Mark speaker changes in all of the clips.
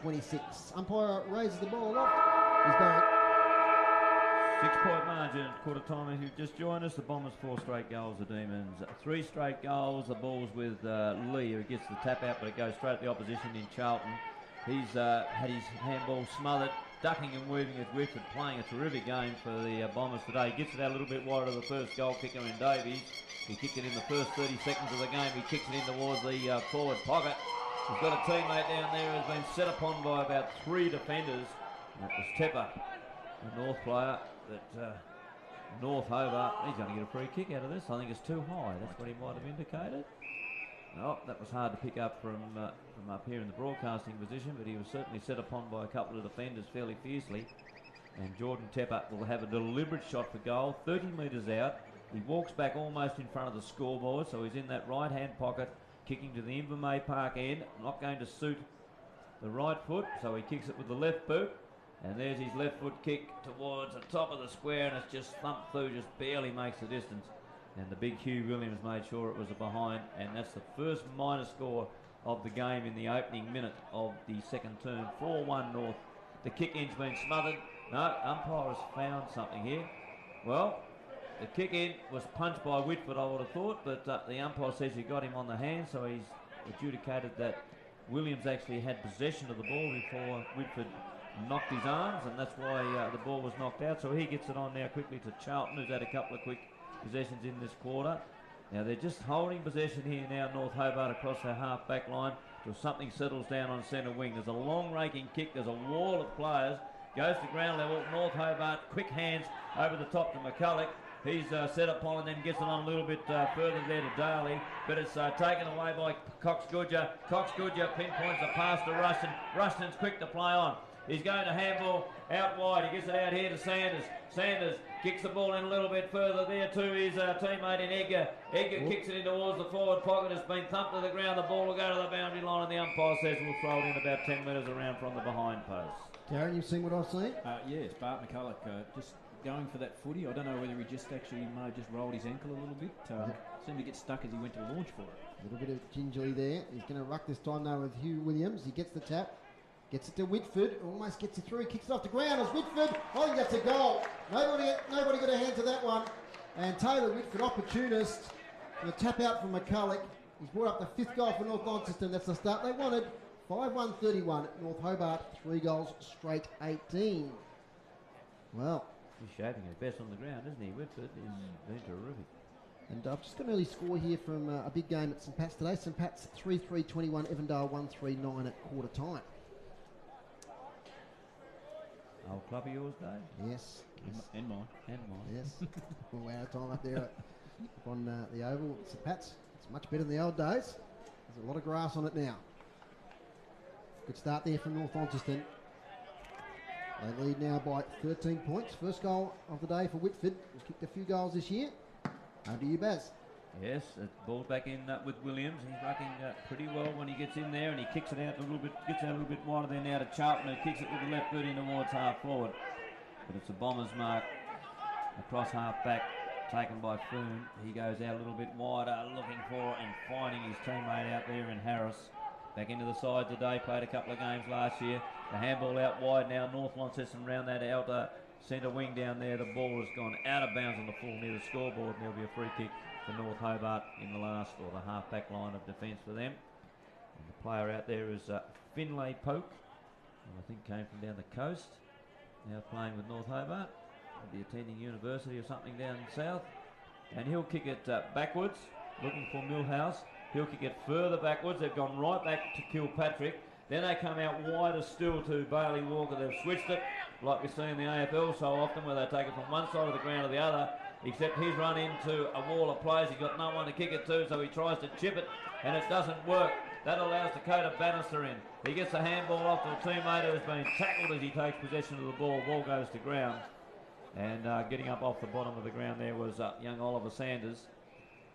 Speaker 1: 26. Umpire raises the ball aloft. He's back.
Speaker 2: 6-point margin, quarter time. If you've just joined us, the Bombers 4 straight goals, the Demons 3 straight goals. The ball's with Lee, who gets the tap out, but it goes straight to the opposition in Charlton. He's had his handball smothered, ducking and weaving with Whitford, playing a terrific game for the Bombers today. He gets it out a little bit wider of the first goal kicker in Davies. He kicked it in the first 30 seconds of the game. He kicks it in towards the forward pocket. He's got a teammate down there who's been set upon by about 3 defenders. That was Tepper, the North player. But North Hobart, he's going to get a free kick out of this. I think it's too high. That's what he might have indicated. Oh, that was hard to pick up from up here in the broadcasting position, but he was certainly set upon by a couple of defenders fairly fiercely. And Jordan Tepper will have a deliberate shot for goal, 30 metres out. He walks back almost in front of the scoreboard, so he's in that right-hand pocket, kicking to the Invermay Park end. Not going to suit the right foot, so he kicks it with the left boot. And there's his left foot kick towards the top of the square, and it's just thumped through, just barely makes the distance. And the big Hugh Williams made sure it was a behind, and that's the first minor score of the game in the opening minute of the second term. 4-1 North. The kick-in's been smothered. No, umpire has found something here. Well, the kick-in was punched by Whitford, I would have thought, but the umpire says he got him on the hand, so he's adjudicated that Williams actually had possession of the ball before Whitford knocked his arms, and that's why the ball was knocked out. So he gets it on now quickly to Charlton, who's had a couple of quick possessions in this quarter. Now they're just holding possession here now, North Hobart, across their half back line till something settles down on centre wing. There's a long raking kick, there's a wall of players, goes to ground level. North Hobart, quick hands over the top to McCulloch. He's set upon and then gets it on a little bit further there to Daly, but it's taken away by Cox Goodger. Cox Goodger pinpoints a pass to Ruston. Ruston's quick to play on. He's going to handball out wide. He gets it out here to Sanders. Sanders kicks the ball in a little bit further there to his teammate in Edgar. Edgar kicks it in towards the forward pocket. It's been thumped to the ground. The ball will go to the boundary line, and the umpire says we'll throw it in about 10 metres around from the behind post.
Speaker 1: Darren, you've seen what I've seen?
Speaker 3: Yes, Bart McCulloch just going for that footy. I don't know whether he just actually may have just rolled his ankle a little bit. Seemed to get stuck as he went to launch for it.
Speaker 1: A little bit of gingerly there. He's going to ruck this time now with Hugh Williams. He gets the tap. Gets it to Whitford, almost gets it through, kicks it off the ground as Whitford. I think that's a goal. Nobody got a hand to that one. And Taylor Whitford, opportunist, and a tap out from McCulloch. He's brought up the 5th goal for North Launceston. That's the start they wanted. 5-1-31. North Hobart, 3 goals straight 18. Well,
Speaker 2: he's shaping his best on the ground, isn't he? Whitford is been terrific.
Speaker 1: And just an early score here from a big game at St Pat's today. St Pat's 3-3-21, Evandale 1-3-9 at quarter time.
Speaker 2: Old club of yours, Dave?
Speaker 1: Yes.
Speaker 3: And mine.
Speaker 2: And mine.
Speaker 1: Yes. We're out of time up there on the oval at St Pat's. It's much better than the old days. There's a lot of grass on it now. Good start there from North Launceston. They lead now by 13 points. First goal of the day for Whitford. He's kicked a few goals this year. Over to you, Baz.
Speaker 2: Yes, ball back in with Williams. He's rucking pretty well when he gets in there, and he kicks it out a little bit, gets out a little bit wider there now to Charlton, who kicks it with the left boot in towards half forward. But it's a Bombers mark across half back, taken by Foon. He goes out a little bit wider, looking for and finding his teammate out there in Harris. Back into the side today, played a couple of games last year. The handball out wide now, North Launceston round that outer centre wing down there. The ball has gone out of bounds on the full near the scoreboard, and there'll be a free kick for North Hobart in the last, or the half-back line of defence for them. And the player out there is Finlay Polk, who I think came from down the coast, now playing with North Hobart. He'll be attending university or something down south. And he'll kick it backwards, looking for Millhouse. He'll kick it further backwards. They've gone right back to Kilpatrick. Then they come out wider still to Bailey Walker. They've switched it, like we see in the AFL so often, where they take it from one side of the ground to the other. Except he's run into a wall of players. He's got no one to kick it to, so he tries to chip it, and it doesn't work. That allows Dakota Bannister in. He gets the handball off to a teammate who has been tackled as he takes possession of the ball. Ball goes to ground. And getting up off the bottom of the ground there was young Oliver Sanders.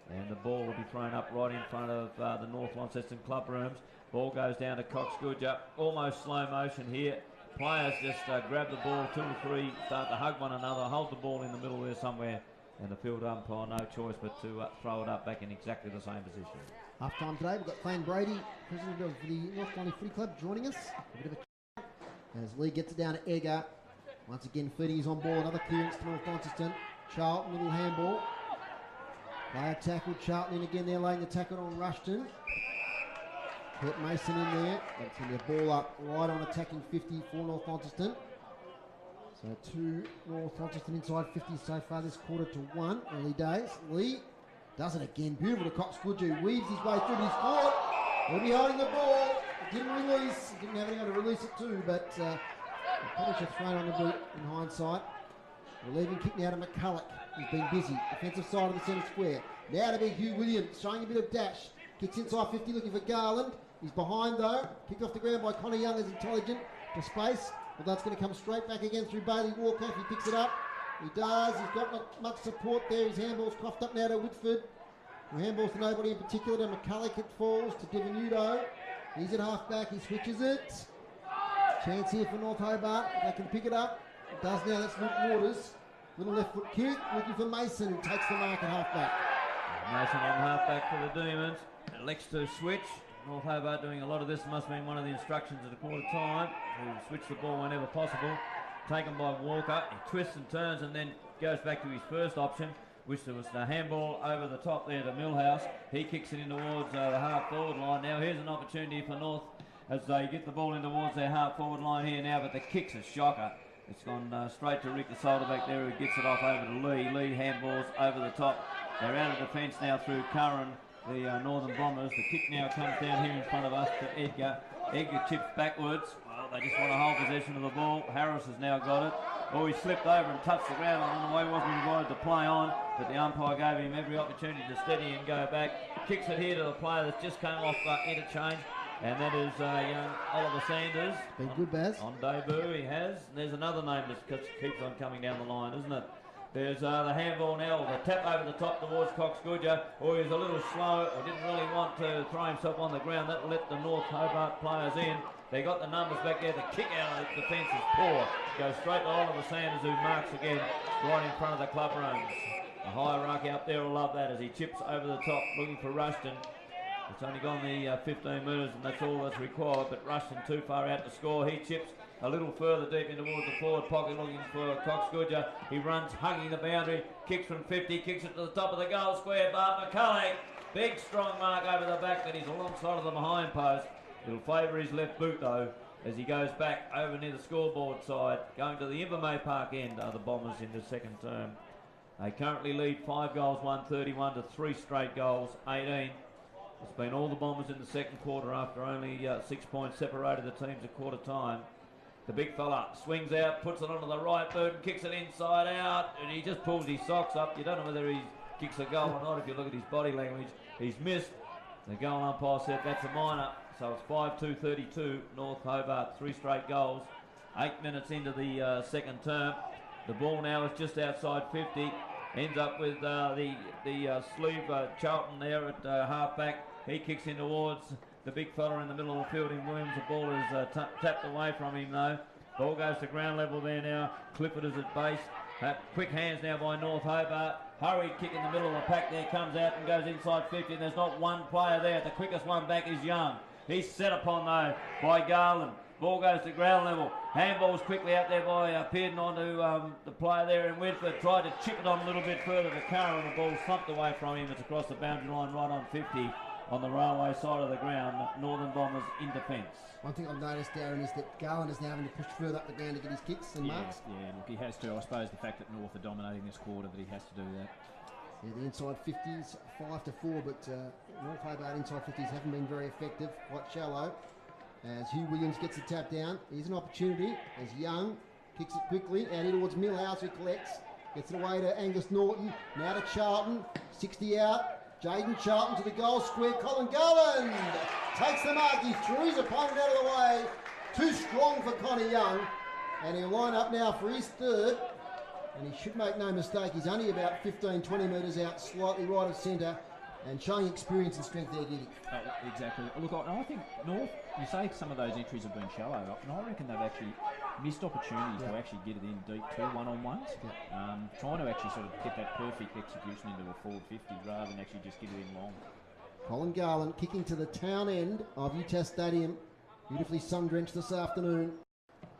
Speaker 2: And the ball will be thrown up right in front of the North Launceston club rooms. Ball goes down to Cox Goodger. Almost slow motion here. Players just grab the ball, 2 or 3, start to hug one another, hold the ball in the middle there somewhere. And the field umpire, no choice but to throw it up back in exactly the same position.
Speaker 1: Half time today, we've got Thane Brady, president of the North Lonely Footy Club, joining us. A bit of a as Lee gets it down to Egger. Once again, Feeding is on ball. Another clearance to North Launceston. Charlton, little handball. Player tackled. Charlton in again there, laying the tackle on Rushton. Kurt Mason in there. That's going to be a ball up right on attacking 50 for North Launceston. So 2 North Launceston inside 50 so far this quarter to 1. Early days. Lee does it again. Beautiful to Cox Goodju. Weaves his way through, but he's caught. He'll be holding the ball. He didn't release. He didn't have anyone to release it to, but he probably should have thrown on the boot in hindsight. Relieving kick now to McCulloch. He's been busy. Defensive side of the centre square. Now to be Hugh Williams, showing a bit of dash. Kicks inside 50, looking for Garland. He's behind though. Kicked off the ground by Conor Young, is intelligent to space. Well, that's going to come straight back again through Bailey Walker if he picks it up. He does. He's got not much support there. His handball's coughed up now to Whitford. The handball's to nobody in particular. To McCulloch, it falls to Divenuto. He's at half back. He switches it. Chance here for North Hobart. They can pick it up. It does now. That's Luke Waters. Little left foot kick. Looking for Mason, who takes the mark at half back.
Speaker 2: Mason on half back for the Demons. Elects to switch. North Hobart doing a lot of this. Must have been one of the instructions at a quarter time. To switch the ball whenever possible. Taken by Walker. He twists and turns and then goes back to his first option, which was the handball over the top there to Millhouse. He kicks it in towards the half forward line. Now here's an opportunity for North as they get the ball in towards their half forward line here now, but the kick's a shocker. It's gone straight to Rick, the shoulder back there, who gets it off over to Lee. Lee handballs over the top. They're out of defence now through Curran, the Northern Bombers. The kick now comes down here in front of us to Edgar. Edgar chips backwards. Well, they just want to hold possession of the ball. Harris has now got it. Oh, he slipped over and touched the ground. I don't know why he wasn't invited to play on, but the umpire gave him every opportunity to steady and go back. Kicks it here to the player that's just come off interchange, and that is young Oliver Sanders.
Speaker 1: Been good, Baz.
Speaker 2: On debut, he has. There's another name that keeps on coming down the line, isn't it? There's the handball now, the tap over the top towards Cox Goodger. Oh, he was a little slow, or didn't really want to throw himself on the ground. That let the North Hobart players in. They got the numbers back there. The kick out of the defence is poor. Goes straight to Oliver Sanders, who marks again right in front of the club rooms. The hierarchy up there will love that as he chips over the top, looking for Rushton. It's only gone the 15 metres, and that's all that's required, but Rushton too far out to score. He chips a little further deep in towards the forward pocket, looking for Cox Goodger. He runs, hugging the boundary, kicks from 50, kicks it to the top of the goal square. Bart McCulloch, big strong mark over the back, but he's alongside of the behind post. It'll favour his left boot though, as he goes back over near the scoreboard side, going to the Invermay Park end are the Bombers in the second term. They currently lead 5 goals, 131 to 3 straight goals, 18. It's been all the Bombers in the second quarter after only 6 points separated the teams at quarter time. The big fella swings out, puts it onto the right boot and kicks it inside out, and he just pulls his socks up. You don't know whether he kicks a goal or not if you look at his body language. He's missed. The goal umpire said that's a minor. So it's 5-2-32, North Hobart, 3 straight goals. 8 minutes into the second term. The ball now is just outside 50. Ends up with the sleeve Charlton there at half-back. He kicks in towards the big fella in the middle of the field in Williams. The ball is tapped away from him though. Ball goes to ground level there now. Clifford is at base. Quick hands now by North Hobart. Hurried kick in the middle of the pack there. Comes out and goes inside 50. And there's not one player there. The quickest one back is Young. He's set upon though by Garland. Ball goes to ground level. Handball's quickly out there by Pearden onto the player there in Whitford. Tried to chip it on a little bit further to Curran. The ball slumped away from him. It's across the boundary line right on 50 on the railway side of the ground. Northern Bombers in defence.
Speaker 1: One thing I've noticed, Darren, is that Garland is now having to push further up the ground to get his kicks and marks.
Speaker 3: Yeah, look, he has to. I suppose the fact that North are dominating this quarter, that he has to do that.
Speaker 1: Yeah, the inside 50s, 5-4, but North Hobart inside 50s haven't been very effective, quite shallow. As Hugh Williams gets the tap down, here's an opportunity as Young kicks it quickly out in towards Millhouse, who collects, gets it away to Angus Norton, now to Charlton, 60 out, Jaden Charlton to the goal square, Colin Garland takes the mark, he threw his opponent out of the way, too strong for Conor Young, and he'll line up now for his third. And he should make no mistake, he's only about 15-20 metres out, slightly right of centre, and showing experience and strength there, Giddy.
Speaker 3: Oh, exactly. Look, I think North, you say some of those entries have been shallow, and I reckon they've actually missed opportunities to actually get it in deep too, one-on-ones. Trying to actually sort of get that perfect execution into a forward 50 rather than actually just get it in long.
Speaker 1: Colin Garland kicking to the town end of UTAS Stadium. Beautifully sun-drenched this afternoon.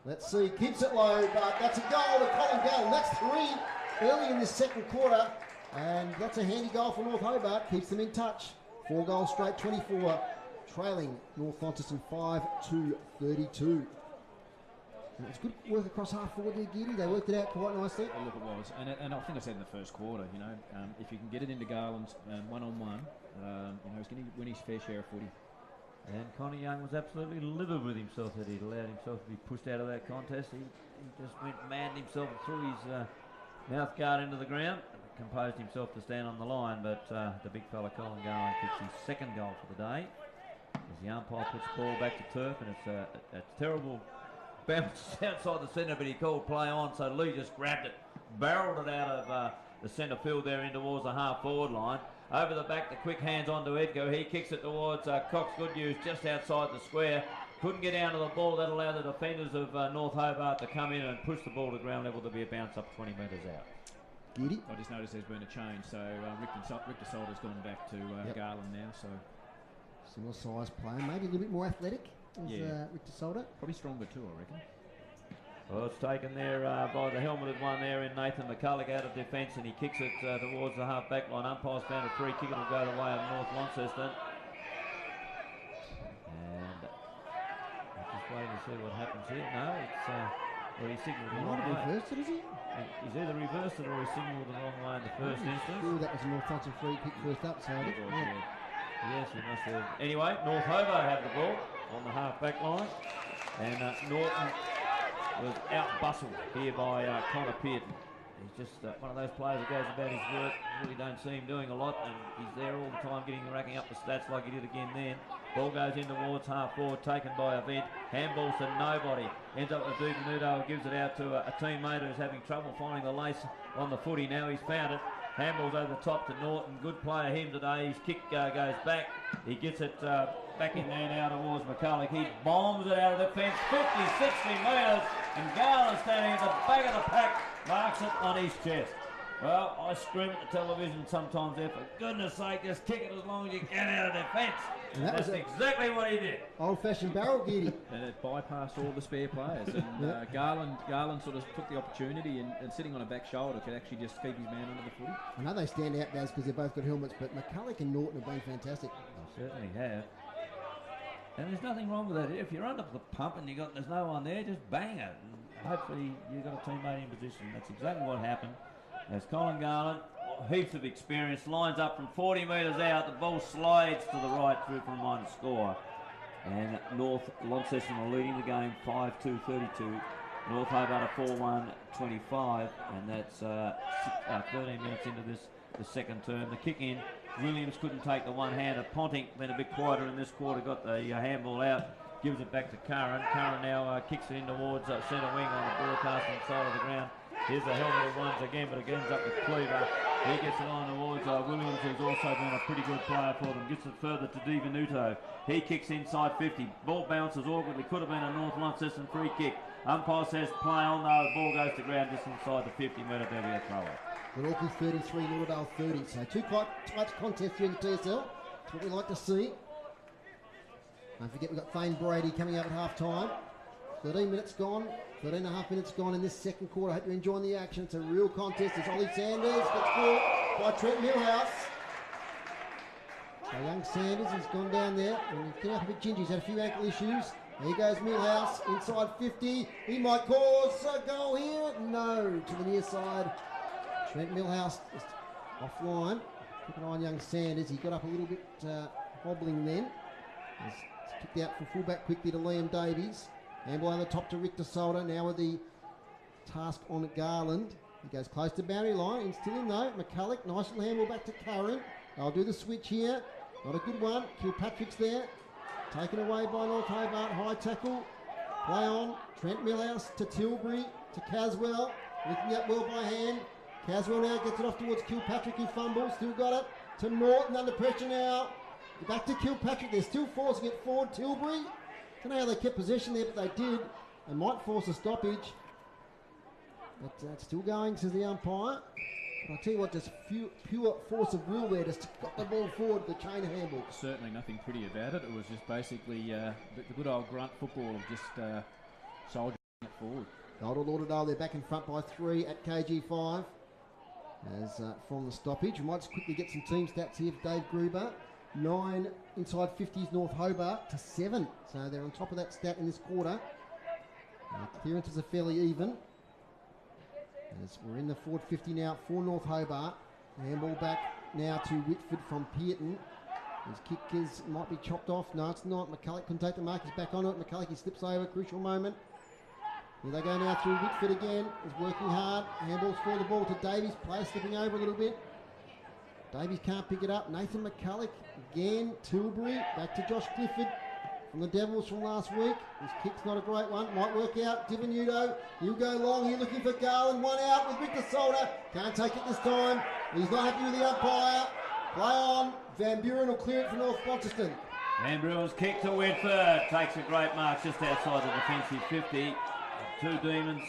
Speaker 1: Let's see, keeps it low, but that's a goal to Colin Gall. That's 3 early in this second quarter, and that's a handy goal for North Hobart. Keeps them in touch. 4 goals straight, 24, trailing North Launceston 5-32. And it's good work across half forward there, Giddy. They worked it out quite nicely.
Speaker 3: Oh, look, it was, and I think I said in the first quarter, you know, if you can get it into Garland's one-on-one, you know, he's going to win his fair share of footy.
Speaker 2: And Connie Young was absolutely livid with himself that he'd allowed himself to be pushed out of that contest. He just went mad himself and threw his mouth guard into the ground, composed himself to stand on the line, but the big fella Colin Garland kicks his second goal for the day as the umpire puts the ball back to turf, and it's a terrible bounce outside the centre, but he called play on, so Lee just grabbed it, barreled it out of the centre field there in towards the half forward line. Over the back, the quick hands onto Edgo. He kicks it towards Cox Goodnews just outside the square. Couldn't get down to the ball. That allowed the defenders of North Hobart to come in and push the ball to ground level to be a bounce up 20 metres out.
Speaker 1: Giddy.
Speaker 3: I just noticed there's been a change, so Richter Solder's gone back to Garland now, so
Speaker 1: similar size player, maybe a little bit more athletic as Richter Solder.
Speaker 3: Probably stronger too, I reckon.
Speaker 2: Well, it's taken there by the helmeted one there in Nathan McCulloch out of defence, and he kicks it towards the half back line. Umpire's found a free kick. It'll go the way of North Launceston. And I'm just waiting to see what happens here. No, it's well, he signalled the wrong way.
Speaker 1: Reversed it, is he?
Speaker 2: He's either reversed it or he signalled the wrong way in the first instance.
Speaker 1: Sure, that was a North Launceston free kick first up, so
Speaker 2: Yes, he must have. Anyway, North Hobart have the ball on the half back line, and Norton was out-bustled here by Connor Pearton. He's just one of those players that goes about his work. Really don't see him doing a lot, and he's there all the time racking up the stats like he did again then. Ball goes in towards half forward, taken by Event. Handballs to nobody. Ends up with DiVenuto, gives it out to a teammate who's having trouble finding the lace on the footy. Now he's found it. Handballs over the top to Norton. Good player him today. His kick goes back. He gets it back in there now towards McCulloch. He bombs it out of the fence 50, 60 metres, and Garland standing at the back of the pack marks it on his chest. Well, I scream at the television sometimes there, for goodness sake, just kick it as long as you can out of defence. And that's exactly what he did.
Speaker 1: Old-fashioned barrel, Giddy.
Speaker 3: And it bypassed all the spare players. And Garland sort of took the opportunity and sitting on a back shoulder could actually just keep his man under the footy.
Speaker 1: I know they stand out, Daz, because they've both got helmets, but McCulloch and Norton have been fantastic.
Speaker 2: They certainly have. And there's nothing wrong with that. If you're under the pump and there's no one there, just bang it. And hopefully you've got a teammate in position. That's exactly what happened. As Colin Garland, heaps of experience, lines up from 40 metres out. The ball slides to the right through for a minor score. And North Launceston are leading the game 5-2-32. North Hobart are 4-1-25. And that's 13 minutes into the second term. The kick in. Williams couldn't take the one-hander. Ponting been a bit quieter in this quarter, got the handball out, gives it back to Curran. Curran now kicks it in towards centre wing on the broadcasting side of the ground. Here's the helmeted ones again, but it ends up with Cleaver. He gets it on towards Williams, who's also been a pretty good player for them. Gets it further to DiVenuto. He kicks inside 50. Ball bounces awkwardly. Could have been a North Launceston free kick. Umpire says play on, though. The ball goes to ground just inside the 50-metre. There'll be a throw.
Speaker 1: Glenorchy 33, Lauderdale 30. So two quite tight contests here in the TSL. That's what we like to see. Don't forget we've got Thane Brady coming up at half time. 13 minutes gone, 13 and a half minutes gone in this second quarter. I hope you're enjoying the action. It's a real contest. It's Ollie Sanders gets caught by Trent Millhouse. So young Sanders has gone down there and he's getting up a bit gingy. He's had a few ankle issues. Here goes Millhouse inside 50. He might cause a goal here. No, to the near side. Trent Millhouse is offline. Keep an eye on young Sanders. He got up a little bit hobbling then. He's kicked out for fullback quickly to Liam Davies. Handball on the top to Richter Solder. Now with the task on Garland. He goes close to boundary line. He's still in though. McCulloch, nice little handball back to Curran. They'll do the switch here. Not a good one. Kilpatrick's there. Taken away by North Hobart. High tackle. Play on. Trent Millhouse to Tilbury. To Caswell. Looking up well by hand. Caswell now gets it off towards Kilpatrick, who fumbles. Still got it. To Norton under pressure now. Back to Kilpatrick. They're still forcing it forward. Tilbury. Don't know how they kept possession there, but they did. They might force a stoppage. But it's still going, says the umpire. But I'll tell you what, just pure force of will there. Just got the ball forward, the chain handball.
Speaker 3: Certainly nothing pretty about it. It was just basically the good old grunt football of just soldiering it forward.
Speaker 1: Gold Lauderdale, they're back in front by 3 at KG5. As from the stoppage, we might just quickly get some team stats here for Dave Gruber. 9 inside 50s North Hobart to 7. So they're on top of that stat in this quarter. Clearances are fairly even. As we're in the forward 50 now for North Hobart. Handball back now to Whitford from Pearton. His kick might be chopped off. No, it's not. McCulloch can take the mark. He's back on it. McCulloch, he slips over. Crucial moment. Here they go now through Whitford again. He's working hard. Handballs for the ball to Davies. Player slipping over a little bit. Davies can't pick it up. Nathan McCulloch again. Tilbury back to Josh Clifford from the Devils from last week. His kick's not a great one. Might work out. Divenuto. He'll go long here looking for Garland. One out with Victor Solder. Can't take it this time. He's not happy with the umpire. Play on. Van Buren will clear it for North Launceston.
Speaker 2: Van Buren's kick to Whitford. Takes a great mark just outside the defensive 50. 2 Demons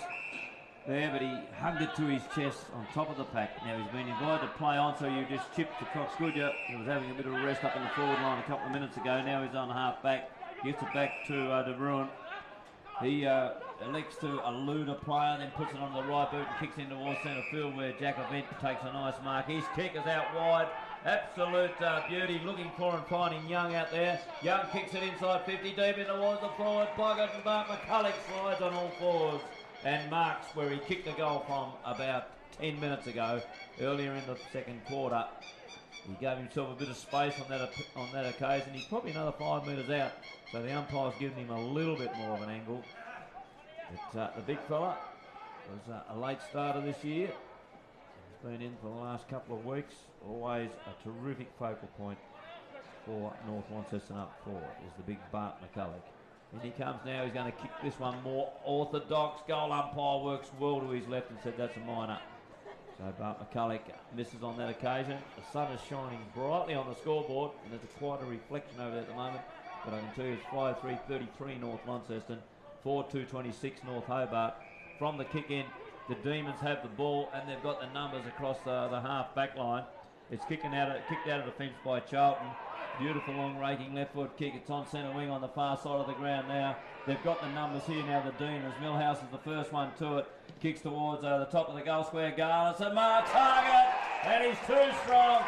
Speaker 2: there, but he hugged it to his chest on top of the pack. Now he's been invited to play on, so you just chipped to Coxgoodya. He was having a bit of a rest up in the forward line a couple of minutes ago. Now he's on half back. Gets it back to De Bruin. He elects to elude a player, then puts it on the right boot and kicks in towards centre field where Jack Event takes a nice mark. His kick is out wide. Absolute beauty, looking for and finding Young out there. Young kicks it inside 50, deep in towards the forward pocket, and Mark McCulloch slides on all fours and marks where he kicked the goal from about 10 minutes ago, earlier in the second quarter. He gave himself a bit of space on that occasion. He's probably another 5 metres out, so the umpire's given him a little bit more of an angle. But the big fella was a late starter this year. He's been in for the last couple of weeks. Always a terrific focal point for North Launceston up forward is the big Bart McCulloch. In he comes now. He's going to kick this one more orthodox. Goal umpire works well to his left and said that's a minor. So Bart McCulloch misses on that occasion. The sun is shining brightly on the scoreboard, and there's quite a reflection over there at the moment. But I can tell you it's 5-3-33 North Launceston, 4-2-26 North Hobart. From the kick in, the Demons have the ball, and they've got the numbers across the half back line. It's kicked out of the fence by Charlton. Beautiful long raking left foot kick. It's on centre wing on the far side of the ground now. They've got the numbers here now, the Demons. Millhouse is the first one to it. Kicks towards the top of the goal square. Garland, it's a mark target, and he's too strong.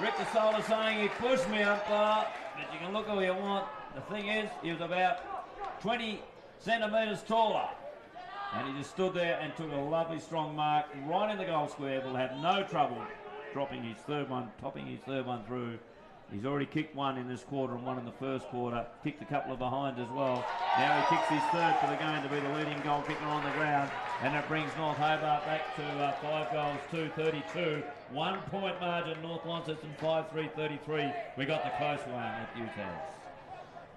Speaker 2: Rick DeSola saying he pushed me umpire, but you can look who you want. The thing is, he was about 20 centimetres taller. And he just stood there and took a lovely strong mark right in the goal square. Will have no trouble topping his third one through. He's already kicked one in this quarter and one in the first quarter. Kicked a couple of behind as well. Now he kicks his third for the game to be the leading goal kicker on the ground. And that brings North Hobart back to 5 goals, 2-32. 1 point margin, North Launceston 5-3-33. We got the close one at UTAS.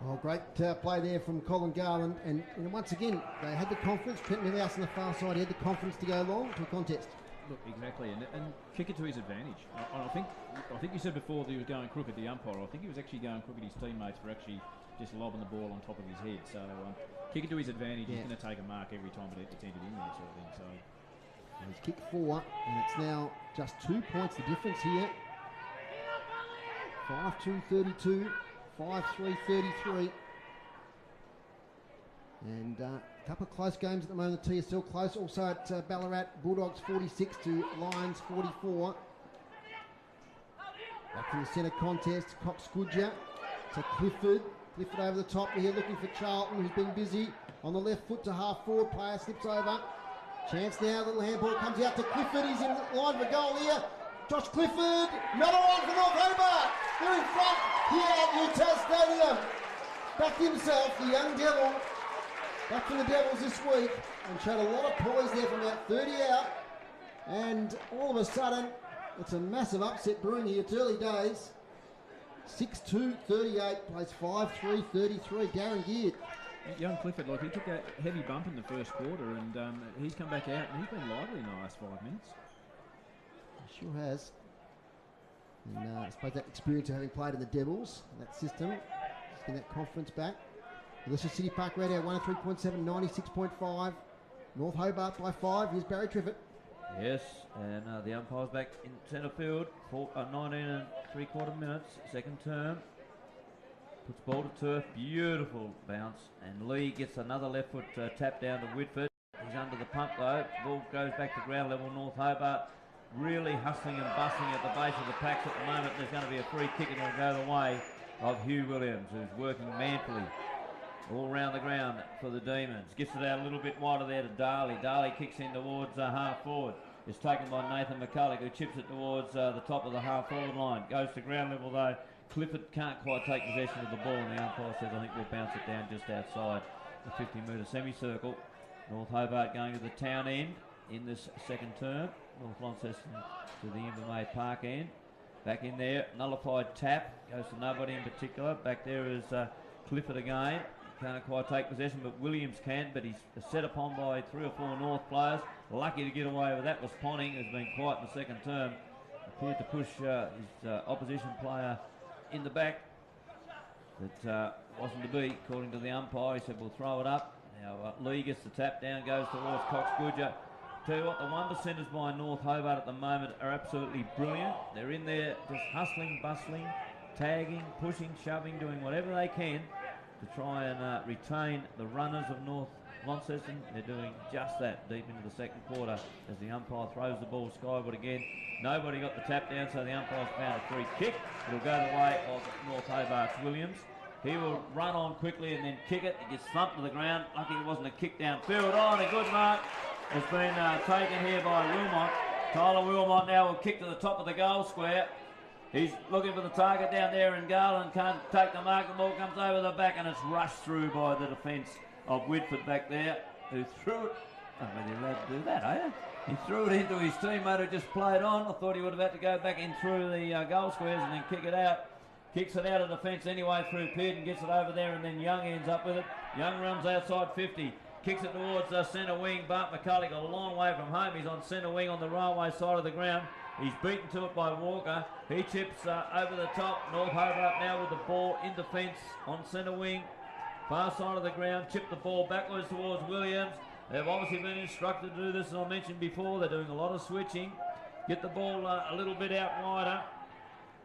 Speaker 1: Well, great play there from Colin Garland. And once again, they had the confidence. Trent Millhouse on the far side, he had the confidence to go long to a contest.
Speaker 3: Look, exactly, and kick it to his advantage. I think you said before that he was going crooked, the umpire. I think he was actually going crooked his teammates for actually just lobbing the ball on top of his head. So kick it to his advantage. Yeah. He's going to take a mark every time it's entered in there, sort of thing. So
Speaker 1: he's kicked 4, and it's now just 2 points the difference here. 5-2-32, 5-3-33. And a couple of close games at the moment. The TSL close. Also at Ballarat, Bulldogs 46 to Lions 44. Back to the centre contest. Coxgoodya to Clifford. Clifford over the top. We're here looking for Charlton, who's been busy. On the left foot to half forward. Player slips over. Chance now. Little handball comes out to Clifford. He's in line for goal here. Josh Clifford. Another one for North Hobart. They're in front here at UTAS Stadium. Back himself, the young devil. Back from the Devils this week, and showed a lot of poise there from about 30 out. And all of a sudden, it's a massive upset brewing here. It's early days. 6-2-38, plays 5-3-33. Darren Geard.
Speaker 3: Young Clifford, he took a heavy bump in the first quarter, and he's come back out, and he's been lively in the last 5 minutes.
Speaker 1: He sure has. And I suppose that experience of having played in the Devils, that system, just getting that confidence back. Alicia City Park Radio 103.7, 96.5. North Hobart by 5. Here's Barry Triffett.
Speaker 2: Yes, and the umpire's back in centre field for 19 3/4 minutes, second term. Puts ball to turf, beautiful bounce, and Lee gets another left foot tap down to Whitford. He's under the pump though. Ball goes back to ground level. North Hobart really hustling and bustling at the base of the packs at the moment. There's going to be a free kick and it'll go the way of Hugh Williams, who's working manfully all around the ground for the Demons. Gets it out a little bit wider there to Darley. Darley kicks in towards half forward. It's taken by Nathan McCulloch, who chips it towards the top of the half forward line. Goes to ground level though. Clifford can't quite take possession of the ball, and the umpire says, I think we'll bounce it down just outside the 50-metre semicircle. North Hobart going to the town end in this second term. North Launceston to the Invermay Park end. Back in there, nullified tap. Goes to nobody in particular. Back there is Clifford again. Can't quite take possession, but Williams can, but he's set upon by 3 or 4 North players. Lucky to get away with that was Ponting, who's been quiet in the second term. Appeared to push his opposition player in the back. But wasn't to be, according to the umpire. He said, we'll throw it up. Now Lee gets the tap down, goes towards Cox Goodger. Tell you what, the 1%ers by North Hobart at the moment are absolutely brilliant. They're in there just hustling, bustling, tagging, pushing, shoving, doing whatever they can to try and retain the runners of North Launceston. They're doing just that deep into the second quarter as the umpire throws the ball skyward again. Nobody got the tap down, so the umpire's found a free kick. It'll go the way of North Hobart's Williams. He will run on quickly and then kick it. It gets thumped to the ground. Lucky it wasn't a kick downfield. Oh, and a good mark has been taken here by Wilmot. Tyler Wilmot now will kick to the top of the goal square. He's looking for the target down there, and Garland can't take the mark. The ball comes over the back and it's rushed through by the defence of Whitford back there, who threw it. I don't know whether you're allowed to do that, are you? He threw it into his teammate who just played on. I thought he would have had to go back in through the goal squares and then kick it out. Kicks it out of the fence anyway through Pearden, gets it over there, and then Young ends up with it. Young runs outside 50. Kicks it towards centre wing. Bart McCulloch a long way from home. He's on centre wing on the railway side of the ground. He's beaten to it by Walker. He chips over the top. North Hobart now with the ball in defence on centre wing. Far side of the ground. Chip the ball backwards towards Williams. They've obviously been instructed to do this, as I mentioned before. They're doing a lot of switching. Get the ball a little bit out wider.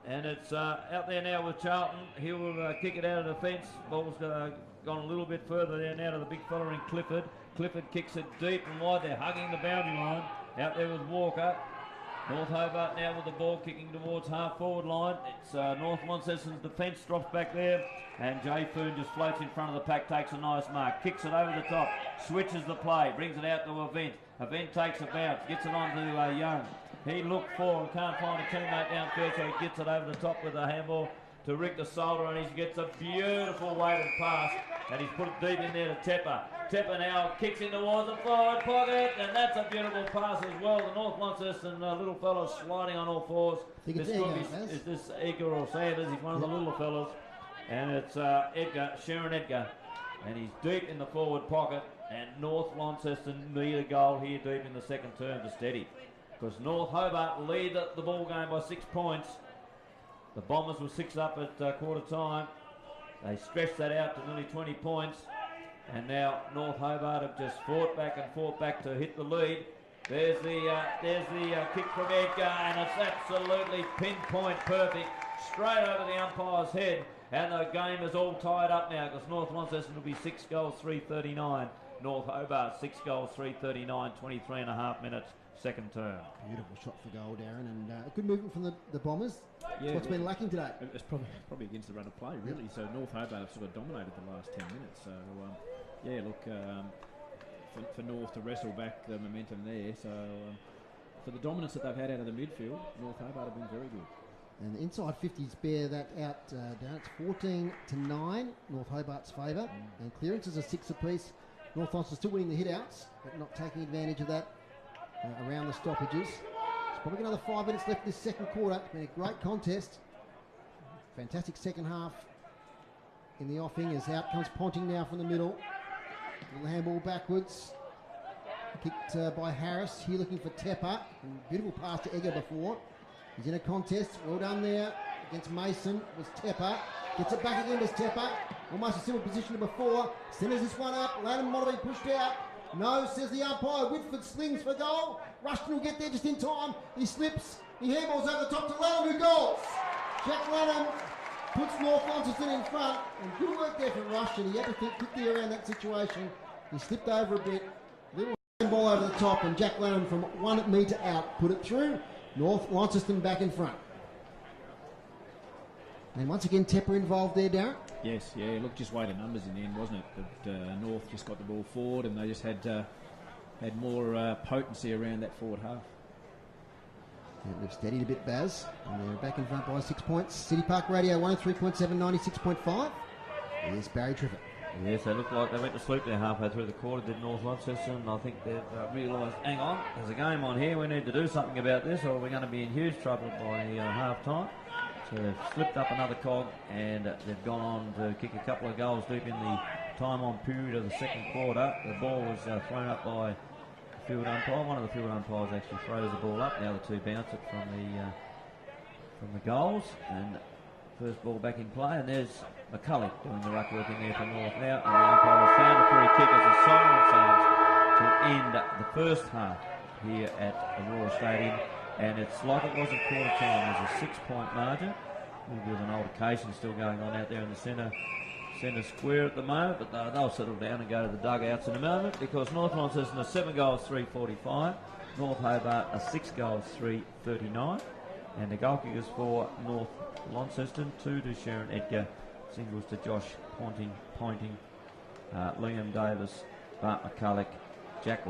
Speaker 2: And it's out there now with Charlton. He will kick it out of the fence. Ball's gone a little bit further there now to the big fella in Clifford. Clifford kicks it deep and wide. They're hugging the boundary line. Out there with Walker. North Hobart now with the ball kicking towards half forward line. It's North Launceston's defence drops back there. And Jay Foon just floats in front of the pack, takes a nice mark. Kicks it over the top. Switches the play. Brings it out to Event. Event takes a bounce. Gets it on to Young. He looked for and can't find a teammate downfield, so he gets it over the top with a handball to Rick the Solder, and he gets a beautiful weighted pass, and he's put it deep in there to Tepper. Tepper now kicks in towards the forward pocket, and that's a beautiful pass as well. The North Launceston little fellow sliding on all fours. This is this Edgar or Sanders? He's one of the little fellas, and it's Sharon Edgar, and he's deep in the forward pocket, and North Launceston need a goal here deep in the second term to steady. Because North Hobart lead the ball game by 6 points. The Bombers were 6 up at quarter time. They stretched that out to nearly 20 points. And now North Hobart have just fought back to hit the lead. There's the kick from Edgar, and it's absolutely pinpoint perfect. Straight over the umpire's head. And the game is all tied up now because North Launceston will be 6 goals, 3:39. North Hobart, 6 goals, 3:39, 23 and a half minutes. Second term.
Speaker 1: Beautiful shot for goal, Darren, and a good movement from the Bombers.
Speaker 3: Yeah,
Speaker 1: what's been lacking today?
Speaker 3: It's probably against the run of play, really. Yep. So North Hobart have sort of dominated the last 10 minutes. So yeah, look, for North to wrestle back the momentum there. So for the dominance that they've had out of the midfield, North Hobart have been very good.
Speaker 1: And the inside 50s bear that out, Darren. It's 14-9, North Hobart's favour, and clearances are 6 apiece. North Launceston still winning the hit-outs, but not taking advantage of that. Around the stoppages. There's probably another 5 minutes left this second quarter. It's been a great contest. Fantastic second half in the offing as out comes Ponting now from the middle. Little handball backwards. Kicked by Harris. Here looking for Tepper. And beautiful pass to Egger before. He's in a contest. Well done there against Mason. Was Tepper. Gets it back again as Tepper. Almost a similar position to before. Centres this one up. Lanham might have been pushed out. No, says the umpire. Whitford slings for goal. Rushton will get there just in time. He slips. He handballs over the top to Lanham, who goals. Jack Lanham puts North Launceston in front. And good work there from Rushton. He had to think quickly around that situation. He slipped over a bit. Little Ball over the top, and Jack Lennon from 1 metre out put it through. North Launceston back in front. And once again, Tepper involved there, Darren.
Speaker 3: Yes, yeah. Look, just weight of numbers in the end, wasn't it? But North just got the ball forward, and they just had more potency around that forward half.
Speaker 1: And they've steadied a bit, Baz, and they're back in front by 6 points. City Park Radio 103.7, 96.5. Here's Barry Triffett.
Speaker 2: Yes, they look like they went to sleep there halfway through the quarter, did North Launceston. I think they've realised, hang on, there's a game on here, we need to do something about this or we're going to be in huge trouble by half-time. So they've slipped up another cog and they've gone on to kick a couple of goals deep in the time-on period of the second quarter. The ball was thrown up by the field umpire. One of the field umpires actually throws the ball up. The other two bounce it from the goals. And first ball back in play, and there's McCulloch doing the ruck work in there for North now, and the umpire has found a free kick as the siren sounds to end the first half here at Aurora Stadium, and it's like it was at quarter time. There's a 6-point margin. A little bit of an altercation still going on out there in the centre square at the moment, but they'll settle down and go to the dugouts in a moment, because North Launceston are 7 goals 345, North Hobart are 6 goals 339, and the goal kickers for North Launceston, 2 to Sharon Edgar, singles to Josh Pointing, Liam Davis, Bart McCulloch, Jack